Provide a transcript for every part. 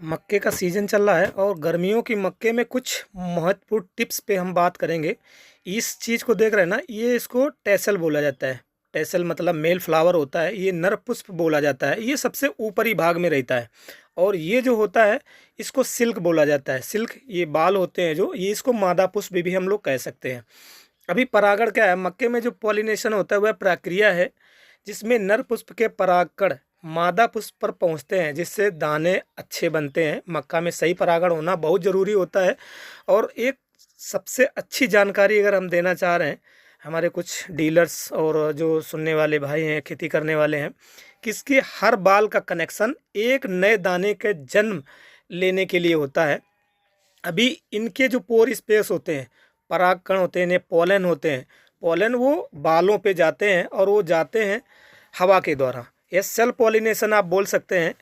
मक्के का सीज़न चल रहा है और गर्मियों की मक्के में कुछ महत्वपूर्ण टिप्स पे हम बात करेंगे। इस चीज़ को देख रहे हैं ना, ये इसको टैसल बोला जाता है। टैसल मतलब मेल फ्लावर होता है, ये नर पुष्प बोला जाता है। ये सबसे ऊपरी भाग में रहता है और ये जो होता है इसको सिल्क बोला जाता है। सिल्क ये बाल होते हैं जो, ये इसको मादा पुष्प भी हम लोग कह सकते हैं। अभी परागण क्या है, मक्के में जो पॉलिनेशन होता है वह प्रक्रिया है जिसमें नर पुष्प के परागकण मादा पुष्प पर पहुंचते हैं, जिससे दाने अच्छे बनते हैं। मक्का में सही परागण होना बहुत ज़रूरी होता है। और एक सबसे अच्छी जानकारी अगर हम देना चाह रहे हैं हमारे कुछ डीलर्स और जो सुनने वाले भाई हैं, खेती करने वाले हैं, कि इसके हर बाल का कनेक्शन एक नए दाने के जन्म लेने के लिए होता है। अभी इनके जो पोर स्पेस होते हैं, परागकण होते हैं, इन्हें पोलन होते हैं। पोलन वो बालों पे जाते हैं और वो जाते हैं हवा के द्वारा। ये सेल्फ पॉलिनेशन आप बोल सकते हैं।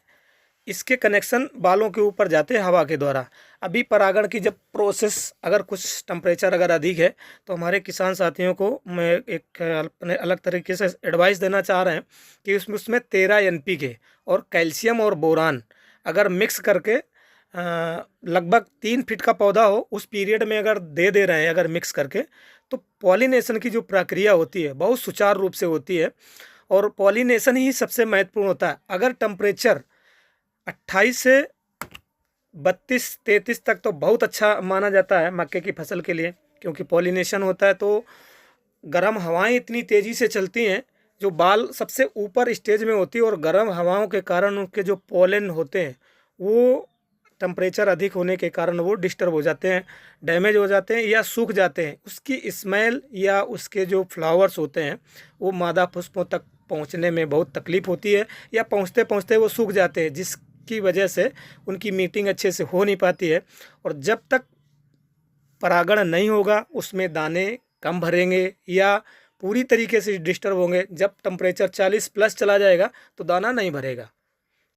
इसके कनेक्शन बालों के ऊपर जाते हैं हवा के द्वारा। अभी परागण की जब प्रोसेस, अगर कुछ टेम्परेचर अगर अधिक है तो हमारे किसान साथियों को मैं एक अपने अलग तरीके से एडवाइस देना चाह रहे हैं कि उसमें 13 NPK और कैल्शियम और बोरान अगर मिक्स करके लगभग 3 फीट का पौधा हो उस पीरियड में अगर दे रहे हैं, अगर मिक्स करके, तो पॉलिनेशन की जो प्रक्रिया होती है बहुत सुचारू रूप से होती है। और पॉलिनेशन ही सबसे महत्वपूर्ण होता है। अगर टेम्परेचर 28 से 32-33 तक तो बहुत अच्छा माना जाता है मक्के की फसल के लिए, क्योंकि पॉलिनेशन होता है तो गर्म हवाएं इतनी तेज़ी से चलती हैं, जो बाल सबसे ऊपर स्टेज में होती है और गर्म हवाओं के कारण उनके जो पोलन होते हैं वो टेम्परेचर अधिक होने के कारण वो डिस्टर्ब हो जाते हैं, डैमेज हो जाते हैं या सूख जाते हैं। उसकी स्मेल या उसके जो फ्लावर्स होते हैं वो मादा पुष्पों तक पहुंचने में बहुत तकलीफ होती है, या पहुंचते पहुंचते वो सूख जाते हैं, जिसकी वजह से उनकी मीटिंग अच्छे से हो नहीं पाती है। और जब तक परागण नहीं होगा उसमें दाने कम भरेंगे या पूरी तरीके से डिस्टर्ब होंगे। जब टेम्परेचर 40+ चला जाएगा तो दाना नहीं भरेगा।